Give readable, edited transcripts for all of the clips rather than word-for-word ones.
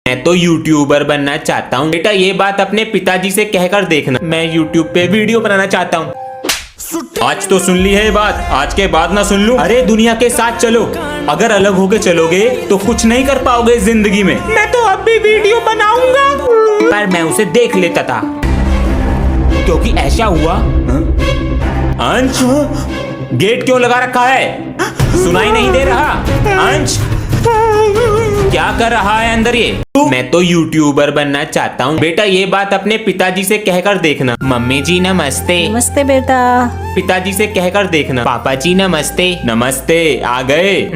मैं तो यूट्यूबर बनना चाहता हूँ। बेटा ये बात अपने पिताजी से कहकर देखना, मैं यूट्यूब पे वीडियो बनाना चाहता हूँ। आज तो सुन ली है ये बात, आज के बाद ना सुन लूं। अरे दुनिया के साथ चलो, अगर अलग होके चलोगे तो कुछ नहीं कर पाओगे जिंदगी में। मैं तो अब भी वीडियो बनाऊंगा, पर मैं उसे देख लेता था क्योंकि ऐसा हुआ। अंश, गेट क्यों लगा रखा है? सुनाई नहीं दे रहा? अंश, क्या कर रहा है अंदर ये? मैं तो यूट्यूबर बनना चाहता हूँ। बेटा ये बात अपने पिताजी से कहकर देखना। मम्मी जी नमस्ते। नमस्ते बेटा। पिताजी से कहकर देखना। पापा जी नमस्ते। नमस्ते, आ गए?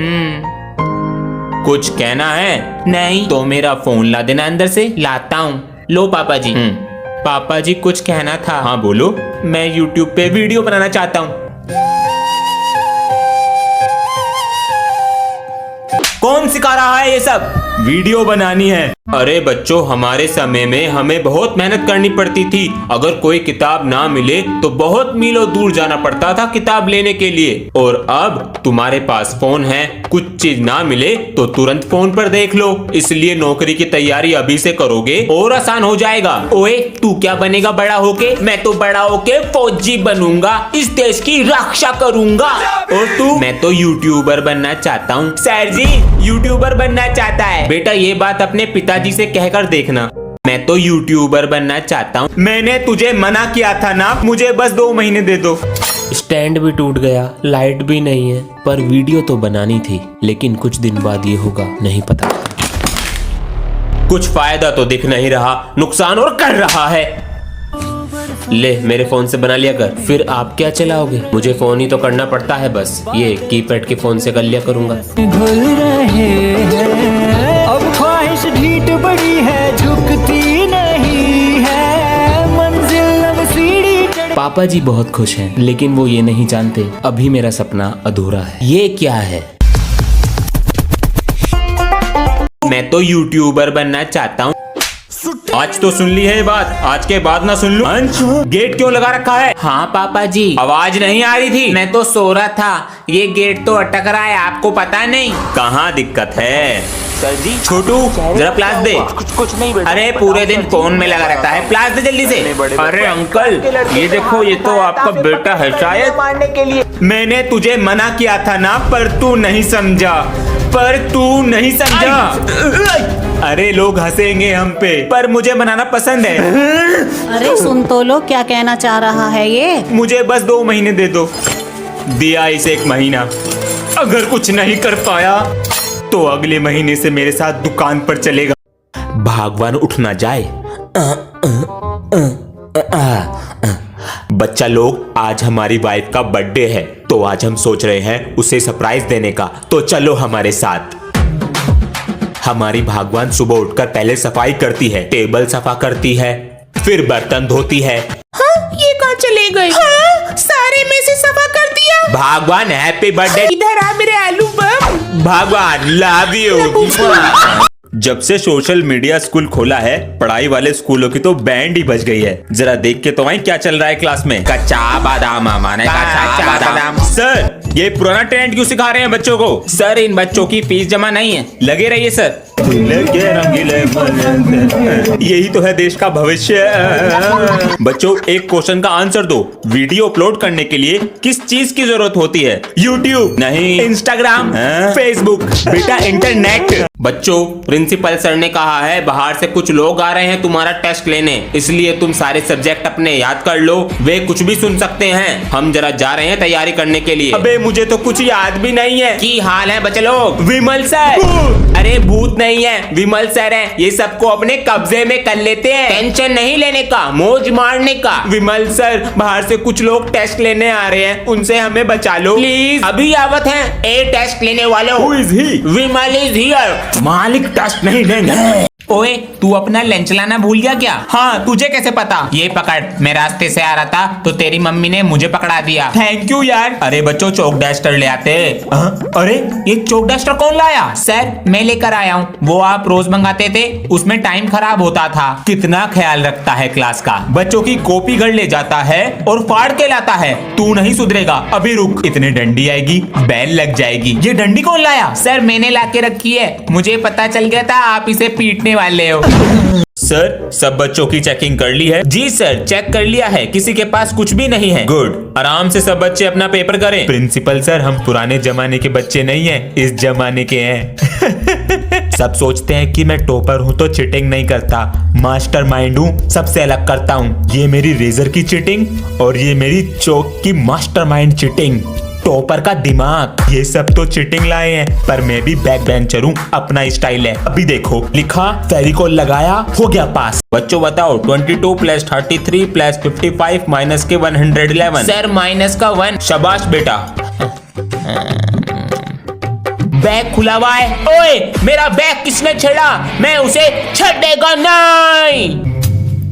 कुछ कहना है? नहीं तो मेरा फोन ला देना अंदर से। लाता हूँ। लो पापा जी। पापा जी कुछ कहना था। हाँ बोलो। मैं यूट्यूब पे वीडियो बनाना चाहता हूँ। कौन सिखा रहा है ये सब? वीडियो बनानी है। अरे बच्चों, हमारे समय में हमें बहुत मेहनत करनी पड़ती थी। अगर कोई किताब ना मिले तो बहुत मीलों दूर जाना पड़ता था किताब लेने के लिए। और अब तुम्हारे पास फोन है, कुछ चीज ना मिले तो तुरंत फोन पर देख लो। इसलिए नौकरी की तैयारी अभी से करोगे और आसान हो जाएगा। ओए तू क्या बनेगा बड़ा होके? मैं तो बड़ा होके फौजी बनूंगा, इस देश की रक्षा करूंगा। और तू? मैं तो यूट्यूबर बनना चाहता हूँ। सर जी यूट्यूबर बनना चाहता है। बेटा ये बात अपने पिताजी से कहकर देखना। मैं तो यूट्यूबर बनना चाहता हूँ। मैंने तुझे मना किया था ना, मुझे बस 2 महीने दे दो। स्टैंड भी टूट गया, लाइट भी नहीं है, पर वीडियो तो बनानी थी। लेकिन कुछ दिन बाद ये होगा नहीं पता। कुछ फायदा तो दिख नहीं रहा, नुकसान और कर रहा है। ले मेरे फोन से बना लिया कर। फिर आप क्या चलाओगे? मुझे फोन ही तो करना पड़ता है, बस ये कीपैड के फोन से कर लिया करूंगा। घुल रहे हैं, अब ख्वाहिश ढीठ बड़ी है, झुकती नहीं है, मंजिल अब सीढ़ी चढ़। पापा जी बहुत खुश हैं, लेकिन वो ये नहीं जानते अभी मेरा सपना अधूरा है। ये क्या है? मैं तो यूट्यूबर बनना चाहता हूँ। आज तो सुन ली है ये बात, आज के बाद ना सुन लूं। अंश, गेट क्यों लगा रखा है? हाँ पापा जी। आवाज नहीं आ रही थी? मैं तो सो रहा था, ये गेट तो अटक रहा है, आपको पता नहीं? कहाँ दिक्कत है? सर जी छोटू जरा प्लास दे। कुछ नहीं बेटा। अरे पूरे दिन फोन में लगा रहता है, प्लास दे जल्दी से। अरे अंकल ये देखो, ये तो आपका बेटा है शायद। मारने के लिए मैंने तुझे मना किया था ना, पर तू नहीं समझा। अरे लोग हंसेंगे हम पे, पर मुझे बनाना पसंद है। अरे सुन तो लो, क्या कहना चाह रहा है ये? मुझे बस 2 महीने दे दो। दिया इसे 1 महीना, अगर कुछ नहीं कर पाया तो अगले महीने से मेरे साथ दुकान पर चलेगा। भगवान उठ ना जाए। बच्चा लोग, आज हमारी वाइफ का बर्थडे है, तो आज हम सोच रहे हैं उसे सरप्राइज देने का, तो चलो हमारे साथ। हमारी भगवान सुबह उठकर पहले सफाई करती है, टेबल सफा करती है, फिर बर्तन धोती है। हाँ, ये कहाँ चले गए? हाँ, सारे में से सफा कर दिया। भगवान हैप्पी बर्थडे। इधर आ मेरे आलू बम। भगवान लव यू। जब से सोशल मीडिया स्कूल खोला है, पढ़ाई वाले स्कूलों की तो बैंड ही बज गई है। जरा देख के तो वहीं क्या चल रहा है क्लास में। कच्चा बादाम माने कच्चा बादाम। सर ये पुराना ट्रेंड क्यों सिखा रहे हैं बच्चों को? सर इन बच्चों की फीस जमा नहीं है। लगे रहिए सर। यही तो है देश का भविष्य। बच्चों एक क्वेश्चन का आंसर दो। वीडियो अपलोड करने के लिए किस चीज की जरूरत होती है? यूट्यूब नहीं, इंस्टाग्राम, फेसबुक। बेटा इंटरनेट। बच्चों प्रिंसिपल सर ने कहा है बाहर से कुछ लोग आ रहे हैं तुम्हारा टेस्ट लेने, इसलिए तुम सारे सब्जेक्ट अपने याद कर लो। वे कुछ भी सुन सकते हैं। हम जरा जा रहे हैं तैयारी करने के लिए। अबे मुझे तो कुछ याद भी नहीं है। की हाल है बच्चे लोग? विमल सर। अरे भूत नहीं है, विमल सर है। ये सबको अपने कब्जे में कर लेते हैं। टेंशन नहीं लेने का, मौज मारने का। विमल सर बाहर से कुछ लोग टेस्ट लेने आ रहे हैं, उनसे हमें बचा लो प्लीज। अभी आवत है। ए टेस्ट लेने वालों, Who is he? Vimal is here. मालिक टेस्ट नहीं लेंगे। ओए तू अपना लंच लाना भूल गया क्या? हाँ तुझे कैसे पता? ये पकड़, मैं रास्ते से आ रहा था तो तेरी मम्मी ने मुझे पकड़ा दिया। थैंक यू यार। अरे बच्चों चौक डस्टर ले आते। अरे ये चौक डस्टर कौन लाया? सर मैं लेकर आया हूँ, वो आप रोज मंगाते थे, उसमें टाइम खराब होता था। कितना ख्याल रखता है क्लास का। बच्चों की कॉपी घर ले जाता है और फाड़ के लाता है। तू नहीं सुधरेगा। अभी रुक, इतने डंडी आएगी, बैल लग जाएगी। ये डंडी कौन लाया? सर मैंने लाके रखी है, मुझे पता चल गया था आप इसे पीटने वाले हो। सर, सब बच्चों की चेकिंग कर ली है? जी सर, चेक कर लिया है, किसी के पास कुछ भी नहीं है। गुड, आराम से सब बच्चे अपना पेपर करें। प्रिंसिपल सर, हम पुराने जमाने के बच्चे नहीं हैं, इस जमाने के हैं। सब सोचते हैं कि मैं टॉपर हूँ तो चीटिंग नहीं करता, मास्टरमाइंड हूँ, सबसे अलग करता हूँ। ये मेरी रेजर की चीटिंग और ये मेरी चौक की मास्टरमाइंड चीटिंग। टॉपर का दिमाग, ये सब तो चीटिंग लाए हैं, पर मैं भी बैक बेंचर हूँ, अपना स्टाइल है। अभी देखो, लिखा, फेविकोल लगाया, हो गया पास। बच्चों बताओ, 22 + 33 + 55 माइनस के 111। सर, माइनस का 1। शाबाश बेटा। बैग खुला हुआ है। ओए, मेरा बैग किसने छेड़ा? मैं उसे छेड़ेगा नहीं।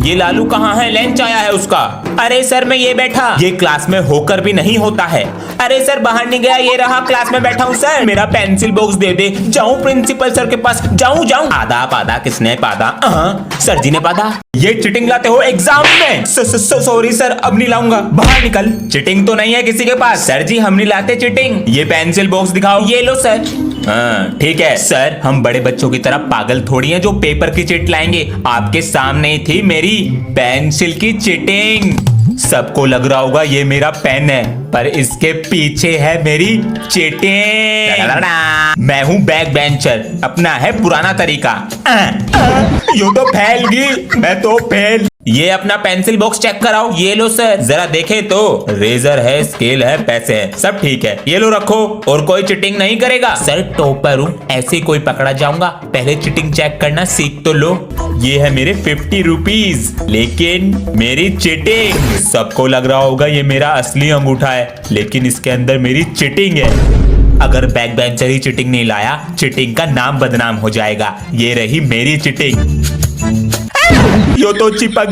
ये लालू कहाँ है? लंच आया है उसका। अरे सर, मैं ये बैठा। ये क्लास में होकर भी नहीं होता है। अरे सर, बाहर नहीं गया, ये रहा क्लास में बैठा हूँ। सर, मेरा पेंसिल बॉक्स दे दे। जाऊँ प्रिंसिपल सर के पास? जाऊँ? आधा पादा किसने पादा? सर जी ने पादा। ये चीटिंग लाते हो एग्जाम में? सॉरी सर, अब नहीं लाऊंगा। बाहर निकल। चीटिंग तो नहीं है किसी के पास। सर जी, हम नहीं लाते चीटिंग। ये पेंसिल बॉक्स दिखाओ। ये लो सर। हाँ ठीक है सर, हम बड़े बच्चों की तरह पागल थोड़ी हैं जो पेपर की चिट लाएंगे। आपके सामने ही थी मेरी पेंसिल की चिटिंग। सबको लग रहा होगा ये मेरा पेन है, पर इसके पीछे है मेरी चिटिंग। मैं हूँ बैक बेंचर, अपना है पुराना तरीका। यो तो फैल गई, मैं तो फेल। ये अपना पेंसिल बॉक्स चेक कराओ। ये लो सर, जरा देखे तो। रेजर है, स्केल है, पैसे है, सब ठीक है। ये लो रखो। और कोई चिटिंग नहीं करेगा? सर, टॉपर हूँ, ऐसे कोई पकड़ा जाऊंगा? पहले चिटिंग चेक करना सीख तो लो। ये है मेरे 50 रुपीज, लेकिन मेरी चिटिंग। सबको लग रहा होगा ये मेरा असली अंगूठा है, लेकिन इसके अंदर मेरी चिटिंग है। अगर बैक बेंचर ही चिटिंग नहीं लाया, चिटिंग का नाम बदनाम हो जाएगा। ये रही मेरी चिटिंग। यो तो चिपक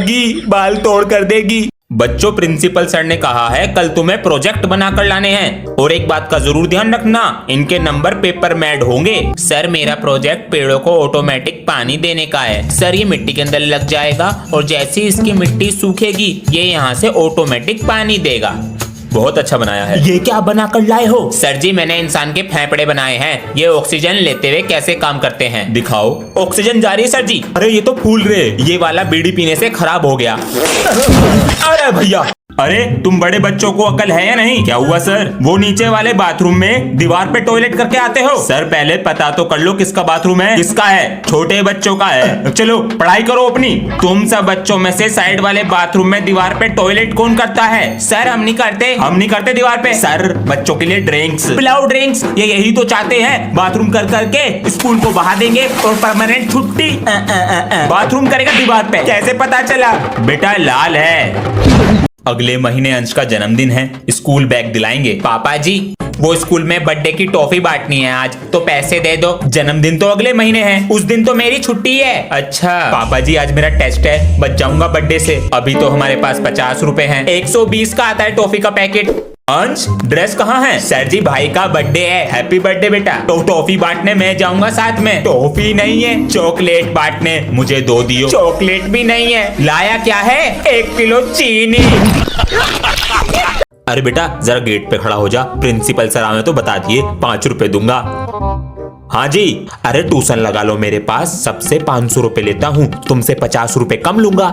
बाल तोड़ कर देगी। बच्चों, प्रिंसिपल सर ने कहा है कल तुम्हें प्रोजेक्ट बनाकर लाने हैं, और एक बात का जरूर ध्यान रखना, इनके नंबर पेपर में ऐड होंगे। सर, मेरा प्रोजेक्ट पेड़ों को ऑटोमेटिक पानी देने का है। सर, ये मिट्टी के अंदर लग जाएगा और जैसे ही इसकी मिट्टी सूखेगी, ये यहाँ से ऑटोमेटिक पानी देगा। बहुत अच्छा बनाया है। ये क्या बना कर लाए हो? सर जी, मैंने इंसान के फेफड़े बनाए हैं। ये ऑक्सीजन लेते हुए कैसे काम करते हैं। दिखाओ। ऑक्सीजन जा रही है सर जी। अरे ये तो फूल रहे। ये वाला बीड़ी पीने से खराब हो गया। अरे भैया, अरे तुम बड़े बच्चों को अकल है या नहीं? क्या हुआ सर? वो नीचे वाले बाथरूम में दीवार पे टॉयलेट करके आते हो? सर, पहले पता तो कर लो किसका बाथरूम है। किसका है? छोटे बच्चों का है। चलो पढ़ाई करो अपनी। तुम सब बच्चों में से साइड वाले बाथरूम में दीवार पे टॉयलेट कौन करता है? सर, हम नहीं करते दीवार पे। सर, बच्चों के लिए ड्रिंक्स पिलाओ। ड्रिंक्स ये यही तो चाहते हैं, बाथरूम कर करके स्कूल को बहा देंगे और परमानेंट छुट्टी। बाथरूम करेगा दीवार पे। कैसे पता चला? बेटा लाल है। अगले महीने अंश का जन्मदिन है, स्कूल बैग दिलाएंगे। पापा जी, वो स्कूल में बर्थडे की टॉफी बांटनी है आज, तो पैसे दे दो। जन्मदिन तो अगले महीने है, उस दिन तो मेरी छुट्टी है। अच्छा पापा जी, आज मेरा टेस्ट है, बच जाऊंगा बर्थडे से। अभी तो हमारे पास 50 रुपए हैं। 120 का आता है टॉफी का पैकेट। अंश, ड्रेस कहाँ है? सर जी, भाई का बर्थडे है, हैप्पी बर्थडे बेटा। तो टॉफी बांटने मैं जाऊंगा साथ में। टॉफी नहीं है, चॉकलेट बांटने। मुझे 2 दियो। चॉकलेट भी नहीं है। लाया क्या है? 1 किलो चीनी। अरे बेटा, जरा गेट पे खड़ा हो जा, प्रिंसिपल सर आवे तो बता दिए, 5 रुपए दूंगा। हाँ जी। अरे ट्यूशन लगा लो मेरे पास, सबसे 500 रुपए लेता हूँ, तुमसे 50 रुपए कम लूंगा।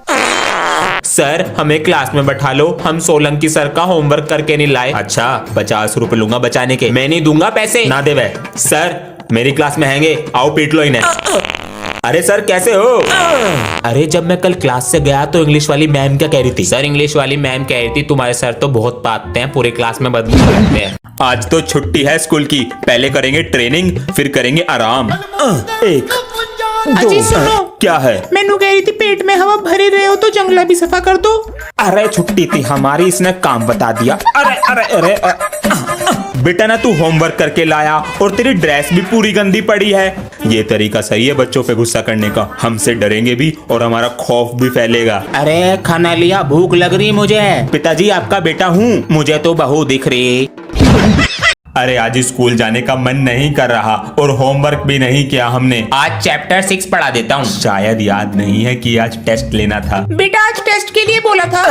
सर, हमें क्लास में बैठा लो, हम सोलंकी सर का होमवर्क करके नहीं लाए। अच्छा, 50 रुपए लूंगा बचाने के। मैं नहीं दूंगा पैसे। ना दे वे। सर, मेरी क्लास में हैंगे, आओ पीट लो इन्हें। अरे सर, कैसे हो? अरे जब मैं कल क्लास से गया तो इंग्लिश वाली मैम क्या कह रही थी? सर, इंग्लिश वाली मैम कह रही थी तुम्हारे सर तो बहुत पाते हैं, पूरे क्लास में बदबू करते हैं। आज तो छुट्टी है स्कूल की, पहले करेंगे ट्रेनिंग, फिर करेंगे आराम। 1 अजी सुनो, क्या है? मैनू कह रही थी पेट में हवा भरे रहे हो तो जंगला भी सफा कर दो। अरे छुट्टी थी हमारी, इसने काम बता दिया। अरे अरे अरे बेटा ना, तू होमवर्क करके लाया और तेरी ड्रेस भी पूरी गंदी पड़ी है। ये तरीका सही है बच्चों पे गुस्सा करने का, हमसे डरेंगे भी और हमारा खौफ भी फैलेगा। अरे खाना लिया, भूख लग रही मुझे। पिताजी, आपका बेटा हूँ, मुझे तो बहू दिख रही। अरे आज स्कूल जाने का मन नहीं कर रहा और होमवर्क भी नहीं किया हमने। आज चैप्टर 6 पढ़ा देता हूँ। शायद याद नहीं है कि आज टेस्ट लेना था। बेटा, आज टेस्ट के लिए बोला था।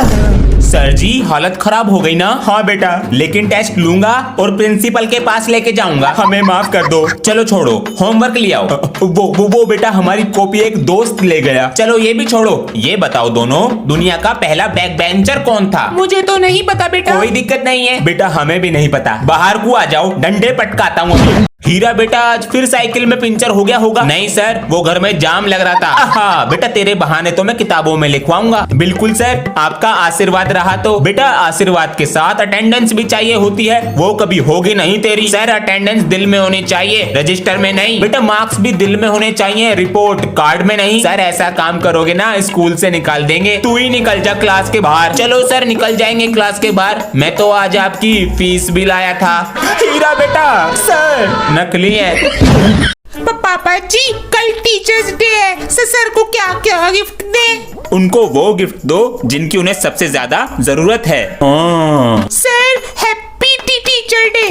सर जी हालत खराब हो गई ना। हाँ बेटा, लेकिन टेस्ट लूंगा और प्रिंसिपल के पास लेके जाऊंगा। हमें माफ कर दो। चलो छोड़ो, होमवर्क ले आओ। वो बेटा हमारी कॉपी एक दोस्त ले गया। चलो ये भी छोड़ो। ये बताओ दोनों, दुनिया का पहला बैक बेंचर कौन था? मुझे तो नहीं पता बेटा। कोई दिक्कत नहीं है बेटा, हमें भी नहीं पता। बाहर को आ जाओ, डंडे पटकाता हूँ अभी। हीरा बेटा आज फिर साइकिल में पंचर हो गया होगा। नहीं सर, वो घर में जाम लग रहा था। आहा, बेटा तेरे बहाने तो मैं किताबों में लिखवाऊंगा। बिल्कुल सर, आपका आशीर्वाद रहा तो। बेटा आशीर्वाद के साथ अटेंडेंस भी चाहिए होती है, वो कभी होगी नहीं तेरी। सर अटेंडेंस दिल में होनी चाहिए, रजिस्टर में नहीं। बेटा मार्क्स भी दिल में होने चाहिए, रिपोर्ट कार्ड में नहीं। सर ऐसा काम करोगे ना स्कूल से निकाल देंगे। तू ही निकल जा क्लास के बाहर। चलो सर निकल जाएंगे क्लास के बाहर। मैं तो आज आपकी फीस भी लाया था। हीरा बेटा सर नकली है। पापा जी कल टीचर्स डे है, सर को क्या क्या गिफ्ट दे? उनको वो गिफ्ट दो जिनकी उन्हें सबसे ज्यादा जरूरत है। Sir happy teacher day.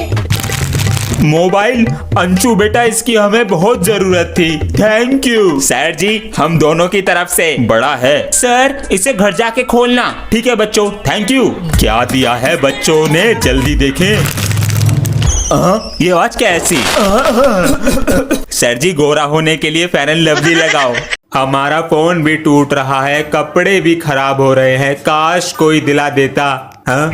Mobile? Anshu बेटा इसकी हमें बहुत जरूरत थी। थैंक यू सर जी, हम दोनों की तरफ से। बड़ा है सर, इसे घर जाके खोलना। ठीक है बच्चों, थैंक यू। क्या दिया है बच्चों ने, जल्दी देखें। ये आवाज कैसी? सर जी गोरा होने के लिए फेयर एंड लवली लगाओ। हमारा फोन भी टूट रहा है, कपड़े भी खराब हो रहे हैं, काश कोई दिला देता। हाँ?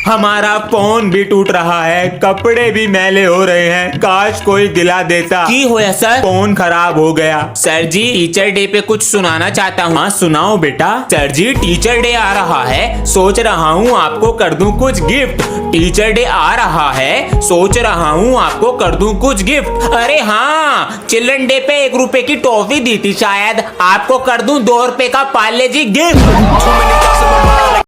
हमारा फोन भी टूट रहा है, कपड़े भी मैले हो रहे हैं, काश कोई दिला देता। की होया सर? फोन खराब हो गया। सर जी टीचर डे पे कुछ सुनाना चाहता हूँ। हाँ सुनाओ बेटा। सर जी टीचर डे आ रहा है, सोच रहा हूँ आपको कर दूं कुछ गिफ्ट। टीचर डे आ रहा है, सोच रहा हूँ आपको कर दूं कुछ गिफ्ट। अरे हाँ, चिल्ड्रन डे पे 1 रुपए की टॉफी दी थी, शायद आपको कर दूं 2 रुपए का पार्ले जी गिफ्ट।